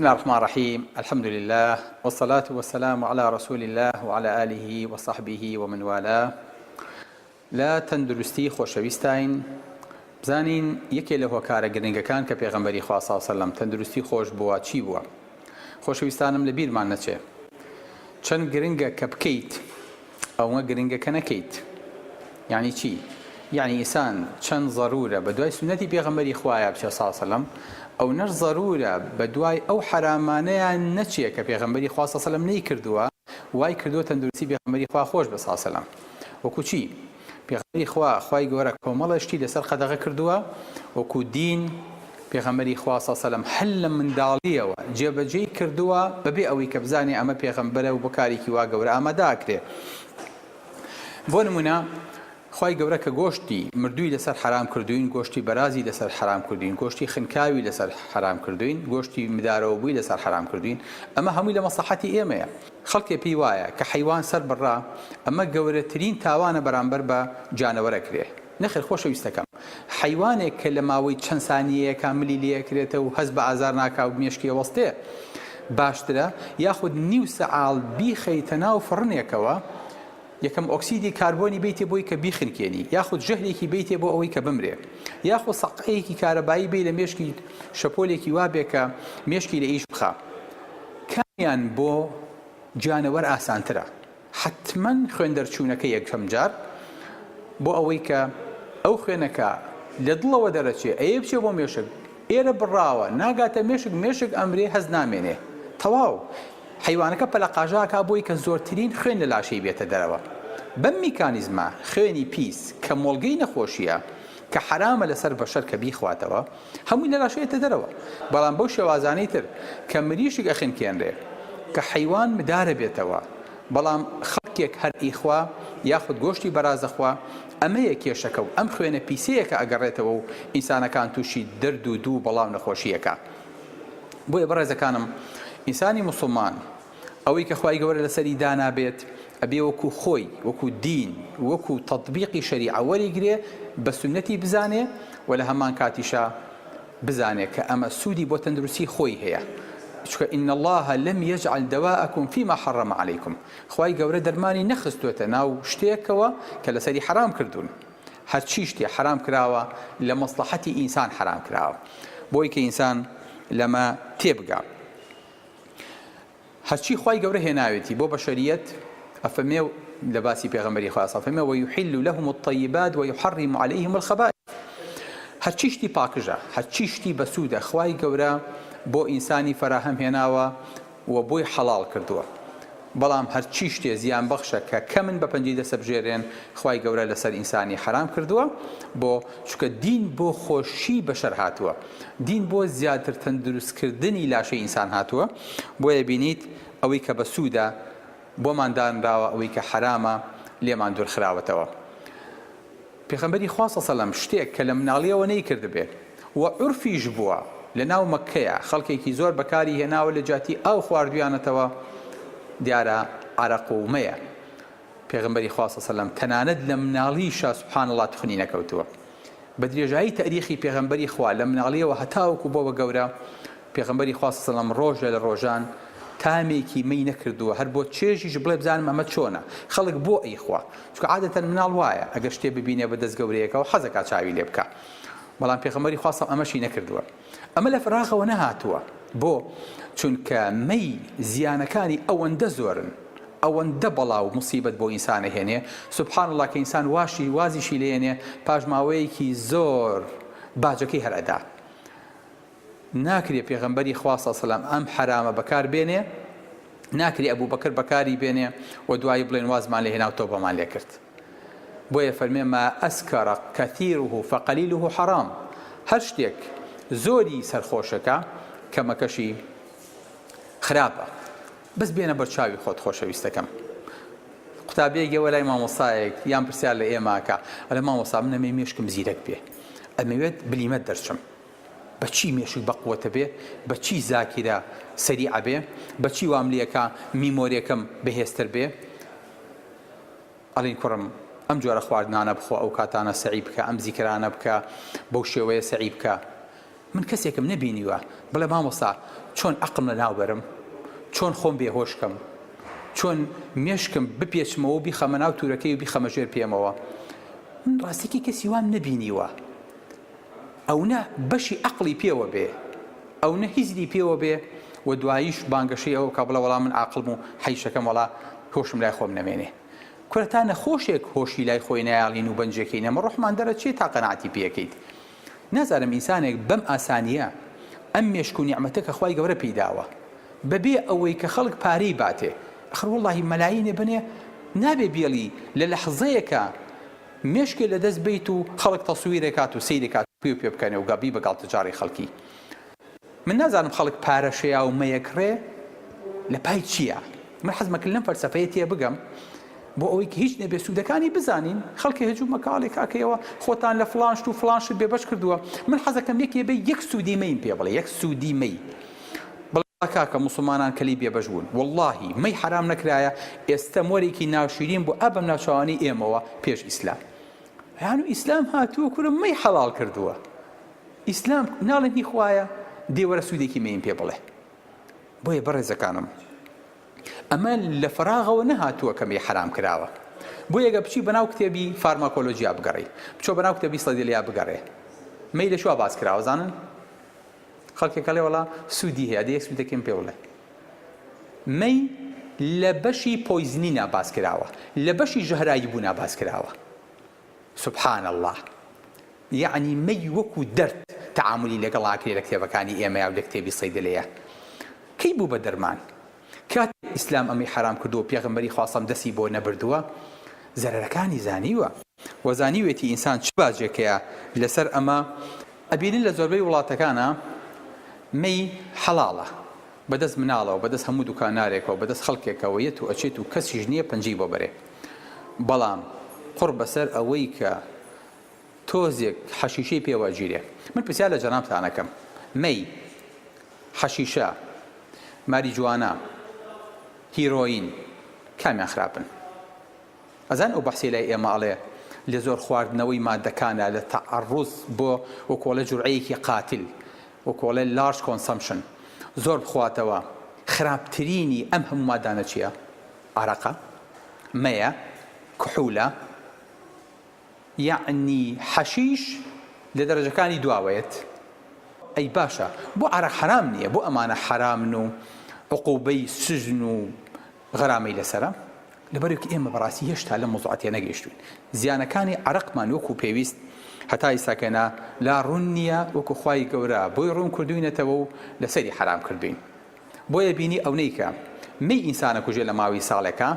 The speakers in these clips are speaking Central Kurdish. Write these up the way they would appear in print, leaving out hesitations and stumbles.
بسم الله الرحمن الرحيم. الحمد لله والصلاة والسلام على رسول الله وعلى آله وصحبه ومن والاه. لا تندرستی خۆشەویستین بزانین یەکێ لە هۆکارە گرنگەکان کە پێغەمبەری خوا صلی الله علیه و سلم تەندروستی خۆش بووە چی بووە؟ خۆشەویستانم لە بیرمان نەچێ چەند گرنگە کە بکەیت ئەوە گرنگە کە نەکەیت. یعنی چی؟ یعنی ئینسان چەند ضرورە بە دوای سنەتی پێغەمبەری خوایە بچێ صلی الله علیه و سلم، ئەو نەر ضرورە بە دوای ئەو حرامانەیان نەچێ کە پێغەمبەری خوا صلی الله علیه و سلم نەیکردووە، وای کردووە تەندروستی پێغەمبەری خوا خۆش بە صلی الله علیه و سلم. وەکو چی؟ پێغەمبەری خوا خوای گەورە کۆمەڵە شتی لەسەر قەدەغە کردووە، وەکو دین پێغەمبەری خوا صلی الله علیه و سلم هەل لە منداڵیەوە جێبەجێی کردووە بەبێ ئەوەی کە بزانێ ئەمە پێغەمبەرە و بۆ کارێکی وا گەورە ئامادەکرێ. بۆ نمونە خوای گەورە کە گۆشتی مردووی لەسەر حرام کردوین، گۆشتی بەرازی لەسەر حرام کردوین، گۆشتی خنکاوی لەسەر حرام کردوین، گۆشتی مدارەوە بووی لەسەر حرام کردوین، ئەمە هەمووی لە مەسلحەتی ئێمەیە. خەڵکێ پێی وایە کە حەیوان سەر بڕا ئەمە گەورەترین تاوانە بەرامبەر بە جانەوەرەکرێ. نەخێر خۆشەویستەکەم، حەیوانێک کە لە ماوەی چەند سانیەیە کاملی لێکرێتە و هەست بە ئازار ناکا و مێشکی وەستێ باشترە یاخود نیو سەعاڵ بیخەیتە ناو فڕنێکەوە، یەکەم ئۆکسیدی کاربۆنی بیتێ بۆی کە بیخنکێنی، یاخود ژەهرێکی بیتێ بۆ ئەوەی کە بمرێ، یاخود سەقەیەکی کارەبایی بێ لە مێشکی شەپۆلێکی وابێ کە مێشکی لە ئیش بخا. کامیان بۆ جانەوەر ئاسانترە؟ حتمەن خوێن دەرچوونەکە یەکەم جار بۆ ئەوەی کە ئەو خوێنەکە لە دڵەوە دەرەچێ ئەیە بچێ بۆ مێشک، ئێرە بڕاوە ناگاتە مێشک ئەمرێ هەز نامێنێ، تەواو حیوانەکە پەلەقاژاکە بۆی کە زۆرترین خوێن لە لاشەی بێتە دەرەوە. بەم میکانیزمە خوێنی پیس کە مۆڵگەی نەخۆشیە کە حرامە لەسەر بەشەر کە بیخواتەوە هەمووی لە لاشەیەتە دەرەوە. بەڵام بەو شێوازانەی تر کە مریشک ئەخنکێنرێ کە حیوان مدارە بێتەوە، بەڵام خەڵکێک هەر ئیخوا یاخود گۆشتی بەرازەخوا، ئەمەیە کێشەکە و ئەم خوێنە پیسەیە کە ئەگەڕێتەوە و ئینسانەکان تووشی دەرد و دوو بەڵام نەخۆشیەکە. بۆیە بەڕێزەکانم ئینسانی موسڵمان ئەوەی کە خوای گەورە لەسەری دانابێت ئەبێ وەکو خۆی وەکو دین وەکو تەطبیقی شەریعە وەریگرێ، بە سنەتی بزانێ و لە هەمان کاتیشا بزانێ کە ئەمە سوودی بۆ تەندروستی خۆی هەیە. چونکە ئین الله لم یجعل دواءکم فیما حرم علیکم، خوای گەورە دەرمانی نەخستوێتە ناو شتێکەوە کە لەسەری حرام کردوون. هەرچی شتێ حرام کراوە لە مەصلحەتی ئینسان حرام کراوە، بۆی کە ئینسان لەمە تێبگا. هەرچی خوای گەورە هێناوێتی بۆ بەشەریەت ئەفەرمێ لە باسی پێغەمبەری خوا ئەفەرمێ ويحل لهم الطيبات ويحرم عليهم الخبائث. هەرچی شتی پاکژە، هەرچی شتی بەسوودە خوای گەورە بۆ ئینسانی فەراهەم هێناوە و بۆی حەڵاڵ کردووە. بەڵام هەرچی شتێ زیان بەخشە کە کەمن بە پەنجەی دەسە بژێرێن خوای گەورە لەسەر ئینسانی حرام کردووە، بۆ چونکە دین بۆ خۆشی بەشەر هاتووە، دین بۆ زیاتر تەندروستکردنی لاشەی ئینسان هاتووە. بۆیە بینیت ئەوەی کە بەسوودە بۆمان دانراوە، ئەوەی کە حرامە لێمان دوورخراوەتەوە. پێغەمبەری خوا صلی الله علیه و سلم شتێک کە لە مناڵیەوە نەیکردبێ و عورفیش بووە لە ناو مەککەیە، خەڵکێکی زۆر بەکاری هێناوە لە جاتی ئاو خواردویانەتەوە، دیارە عەرەق و مەیە. پێغەمبەری خوا صلی الله علیه و سلم تەنانەت لە مناڵیشە سوبحان الله تخنی نەکەوتووە. بە درێژایی تاریخی پێغەمبەری خوا لە مناڵیەوە هەتاوەکو بۆوە گەورە پێغەمبەری خوا صلی الله علیه و سلم ڕۆژە لە ڕۆژان تامێکی مەی نەکردووە هەر بۆ چێژیش بڵێ بزانم ئەمە چۆنە، خەڵک بۆ ئەیخوا، چونکە عادەتەن مناڵ وایە ئەگەر شتێ ببینێ بە دەست گەورەیەکەوە حەزەکا چاوی لێ بکە. بەڵام پێغەمبەری خوا ئەمەشی نەکردووە. ئەمە لە فراغەوە نەهاتووە، بۆ چونکە مەی زیانەکانی ئەوەندە زۆرن، ئەوەندە بەڵاو موسیبەت بۆ ئینسانە هێنێ، سوبحان الله کە ئینسان وازیشی لێنێ پاش ماوەیەکی زۆر باجەکەی هەرئەدا. ناکرێ پێغەمبەری خوا صلی الله علیه و سلم ئەم حرامە بەکار بێنێ، ناکرێ ئەبوو بەکر بەکاری بێنێ و دوایی بڵێن وازمان لێ هێنا و تۆبەمان لێ کرد. بۆیە فەرمێ ما ئەسکەرە کەثیرها فەقەلیلها حرام، هەر شتێک زۆری سەرخۆشەکە کەمەکەشی خراپە. بەس بێنە بەرچاوی خۆت خۆشەویستەکەم. قوتابیەکی وەلای مامۆستایەک یان پرسیار لە ئێماکە، ئەڵێ مامۆستا من ئەمێ مێشکم زیرەک بێ، ئەمەوێت بلیمەت دەرچم، بەچی مێشک بەقووەتە بێ، بەچی زاکیرە سەریعە بێ، بەچی وام لێکە میمۆریەکەم بەهێزتر بێ. ئەڵێن کوڕم ئەم جۆرە خواردنانە بخۆ، ئەو کاتانە سەعی بکە، ئەم زیکرانە بکە، بەو شێوەیە سەعی بکە. من کەسێکم نەبینیوە بڵێ مامۆستا چۆن عەقڵم لە ناوبەرم، چۆن خۆم بێهۆشکەم، چۆن مێشکم بپێچمەوە و بیخەمە ناو تورەکەی و بیخەمە ژێر پێمەوە. من ڕاستیکی کەسی وام نەبینیوە. ئەو نە بەشی عەقڵی پێوە بێ، ئەو نە هیزری پێوە بێ و دواییش بانگەشەی ئەوە کا بڵێ وەڵام من عاقڵم و حەیشەکەم وەڵا هۆشم لای خۆم نەمێنێ. کورە تا نەخۆشێک هۆشی لای خۆی نایاڵین و بەنجەکەی نەمە ڕۆحمان دەرەچێ تا قەناعەتی پێکەیت. نازانم ئینسانێک بەم ئاسانیە ئەم مێشک و نیعمەتە کە خوای گەورە پێیداوە بەبێ ئەوەی کە خەڵک پارەی باتێ. ئەخر وەڵڵاهی مەلایینێ بنێ نابێ بێڵی لە لەحزەیەکە مێشکێ لەدەست بیت و خەڵک تەسویرێکات و سەیرێکات پێ بکەنێ و گابی بەگاڵ تجاری خەڵکی. من نازانم خەڵک پارەشەیە و مەیەکڕێ لە پای چییە. من حەزمەکرد لەم فەلسەفەیە تێ بگەم بۆ ئەوەی کە هیچ نەبێ سوودەکانی بزانین. خەڵکی هەجوو مەکاڵێک کاکەیەوە خۆتان لە فڵان شت و فڵان شت بێبەش کردووە. من حەزەکەم یەکێ بێ یەک سوودی مەیم پێ بڵێ، یەک سوودی مەی بڵێ کاکە موسڵمانان کەلی بێبەش بوون وەڵڵاهی مەی حرام نەکرایە، ئێستا مۆرێکی ناوشیرین بۆ ئەبەم ناوچەوانی ئێمەوە پێش ئیسلام. یان و ئیسلام هاتووە کورە مەی حەڵال کردووە. ئیسلام ناڵێن هی خوایە دێوەرە سوودێکی مەیم پێ بڵێ. بۆیە بەڕێزەکانم ئەمە لە فراغەوە نەهاتووە کە مەی حرام کراوە. بۆ یەگە بچی بەناو کتێبی فارماکۆلۆجیا بگەڕی، بچۆ بەناو کتێبی سەیدەلیا بگەڕێ، مەی لە شووا باس کراوە زانن؟ خەڵکێک کەڵێ وەڵا سوودی هەیە، دەیەک سوودەکەم پێ بڵێ. مەی لە بەشی پۆیزنینە باس کراوە، لە بەشی ژەهرایی بوونا باس کراوە. سبحان الله. یعنی مەی وەکو دەرد تەعاملی لەگەڵاکرێ لە کتێبەکانی ئێمەیە و لە کتێبی سەیدەلەیە. کەی بوو بە دەرمان؟ کات ئیسلام ئەمەی حرام کردو و پێغەمبەری خواسەم دەستی بۆ نەبردووە زەرەرەکانی زانیوە و زانیوێتی ئینسان چ باجێکەیە لەسەر ئەمە. ئەبینن لە زۆربەی وڵاتەکانە مەی حەڵاڵە، بەدەست مناڵەوە، بەدەست هەموو دوکانارێکەوە، بەدەست خەڵکێکەوە یەت و ئەچێت و کەسیش نییە پەنجەی بۆ بەرێ. بەڵام قڕ بەسەر ئەوەی کە تۆزێک حەشیشەی پێوەگیرێ. من پرسیار لە جەنابتانەکەم مەی، حەشیشە، ماریجوانا، هیرۆین کامیان خراپن؟ ئەزان ئەو بەحسی لای ئێمەڵێ لە زۆر خواردنەوەی مادەکانە لە تەعەڕوز بۆ وەکۆڵە جورعەیەکی قاتل، وەکۆڵە لارج کۆنسەمشن زۆر بخواتەوە. خراپترینی ئەم هەموو مادانە چییە؟ عەرەقە، مەیە، کحوولە. یعنی حەشیش لە دەرەجەکانی دواوەیەت. ئەی باشە بۆ عەرەق حرام نییە، بۆ ئەمانە حرامن و عقوبەی سژن و غەرامەی لەسەرە؟ لەبەرێکی ئێمە بەڕاستی هێشتا لە مۆزوعاتێ نەگەیشتوین. زیانەکانی عەرەقمان وەکو پێویست هەتا ئێستاکەنا لا ڕوون نییە، وەکو خوای گەورە بۆی ڕوون کردوینەتەوە و لەسەری حرام کردوین. بۆیە بینی ئەوەی کە مەی ئینسانە کوژێ لە ماوەی ساڵێکە،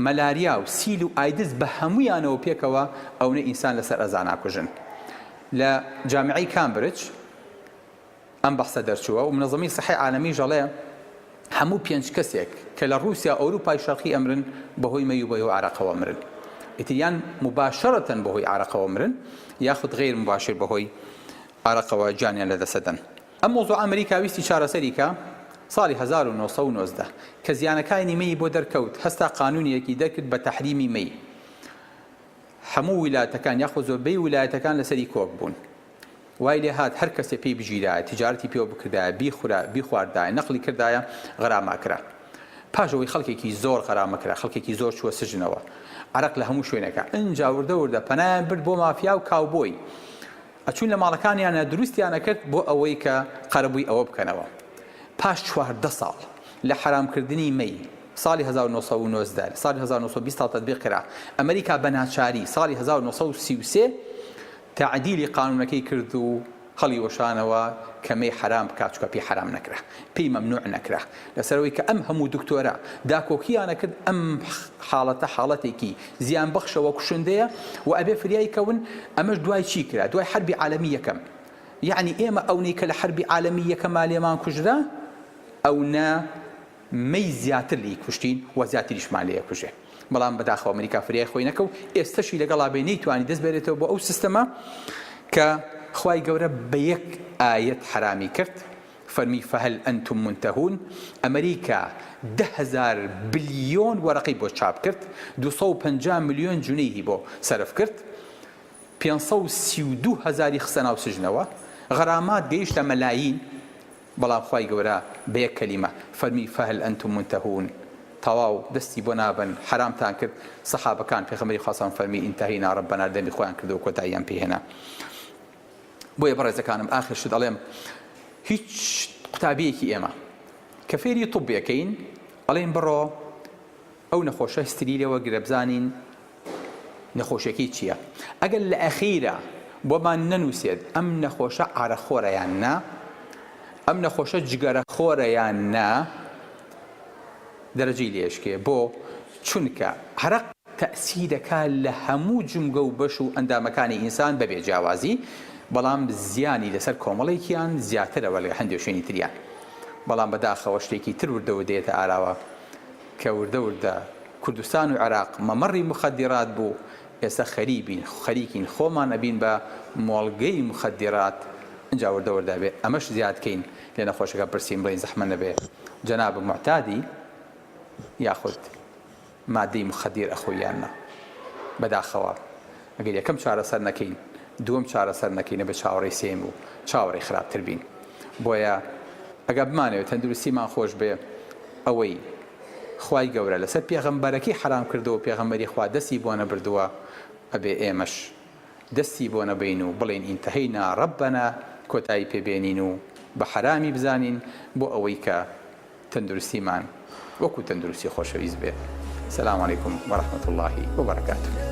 مەلاریا و سیل و ئایدز بە هەموویانەوە پێکەوە ئەوەی ئینسان لەسەر ئەزان ناکوژن. لە جامعەی کامبرج ئەم بەحسە دەرچووە و منەظەمەی سەحەی عالەمی ژەڵێ هەموو 5 کەسێک کە لە رووسیا ئەوروپای شەرقی ئەمرن بەهۆی مەی و بەهۆی عەرەقەوە مرن. ئیتریان مباشرەتەن بەهۆی عەرەقەوە مرن، یاخود غیر مباشر بەهۆی عەرەقەوە جانیان لەدەسەدەن. ئەم مۆزوع ئەمریکا ویستی چارەسەری کە ساڵی 1990 کە زیانەکانی مەی بۆ دەرکەوت، هەستا قانونیەکی دەرکرد بە تەحریمی مەی. هەموو ویلایەتەکان یاخود زۆربەی ویلایەتەکان لەسەری کۆک بوون. وای لێ هات هەر کەسێ پێی بژیرایە، تیجارەتی پێوە بکردایە، بیخواردایە، نەقلی کردایە، غەراماکرا. پاشەوەی خەڵکێکی زۆر غەرامەکرا، خەڵکێکی زۆر چووە سژنەوە. عەرەق لە هەموو شوێنەکە ئەنجا وردە پەنایان برد بۆ مافیا و کاوبۆی. ئەچوون لە ماڵەکانیانە دروستیانە کرد بۆ ئەوەی کە قەرەبووی ئەوە بکەنەوە. پاش 14 ساڵ لە حرامکردنی مەی ساڵی 1990 ساڵی 1920 تا تەطبیق کرا، ئەمریکا بە ناچاری ساڵی 1933 تعدیلی قانونەکەی کرد و هەڵی وەشانەوە کە مەی حرام بکات چکە پێی حرام نەکرا، پێی مەمنوع نەکرا، لەسەرەوەی کە ئەم هەموو دکتۆرە داکۆکییانە کرد ئەم حاڵەتە حاڵەتێکی زیان بەخشەوە کوشندەیە و ئەبێ فریای کەون. ئەمەش دوای چی کرا؟ دوای حربی عالەمی یەکەم. یعنی ئێمە ئەونەی کە لە حربی عالەمی یەکەما لێمان کوژرا ئەونا مەی زیاتر لی کوشتین و زیاتریشمان لێ کوژێ. بەڵام بەداخەوە ئەمریکا فریای خۆی نەکەوت. ئێستاشی لەگەڵا بێ نەیتوانی دەست بێرێتەوە بۆ ئەو سیستەمە کە خوای گەورە بە یەک ئایەت حرامی کرد، فەرمی فەهەل ئەنتم منتەهون. ئەمریکا 10,000 بلیۆن وەرەقەی بۆ چاپ کرد، 250 ملیۆن جونەیهی بۆ سەرف کرد، 532,000 خستە ناو سژنەوە، غەرامات گەیشتە مەلاین، بەڵام خوای گەورە بە یەک کەلیمە فەرمی فەهل ئەنتم منتەهون، تەواو دەستی بۆ نابن، حرامتان کرد. سەحابەکان پێغەمبەری خوا فەرمی ئینتەهینا ڕەبەنا، دەمی خۆیان کردو و کۆتاییان پێهێنا. بۆیە بەڕێزەکانم ئاخر شت ئەڵێم هیچ قوتابیەکی ئێمە کە فێری طوبیەکەین ئەڵێن بڕۆ ئەو نەخۆشە هستریرەوە گرە بزانین نەخۆشیەکەی چییە. ئەگەر لە ئەخیرە بۆمان نەنووسێت ئەم نەخۆشە ئارەخۆرە یان نا، ئەم نەخۆشە جگەرەخۆرە یان نا، دەرەجەی لێشکێ. بۆ چونکە عەرەق تەئسیرەکە لە هەموو جمگە و بەش و ئەندامەکانی ئینسان بەبێ جیاوازی، بەڵام زیانی لەسەر کۆمەڵێکیان زیاترەوە لە هەندێک شوێنی تریان. بەڵام بەداخەوە شتێکی تر وردەوە دێتە ئاراوە کە وردە کوردستان و عێراق مەمەڕی مخدرات بوو، ئێستا خەریکین خۆمان ئەبین بە مۆڵگەی مخدرات، ئەجا وردە بێ ئەمەش زیادکەین لێ نەخۆشەکە پرسیین بڵین زەحمە نەبێ جەناب معتادی یاخود مادەی مخدر ئەخۆیاننا. بەداخەوە ئەگەر یەکەم چارەسەر نەکەین، دووەم چارەسەر نەکەینە بە چاوەڕێی سێم و چاوەڕێی خراپتر بین. بۆیە ئەگە بمانەوێت تەندروستیمان خۆش بێ، ئەوەی خوای گەورە لەسەر پێغەمبەرەکەی حرام کردەوە، پێغەمبەری خوا دەستی بۆ نەبردووە، ئەبێ ئێمەش دەستی بۆ نەبین و بڵێن ئینتەهەینا ڕەبەنا، کۆتایی پێبێنین و بە حرامی بزانین، بۆ ئەوەی کە تەندروستیمان وەکو تەندروستی خۆشەویست بێت. سلام علیکم وەرەحمەتوڵڵاهی وبەرەکاتوه.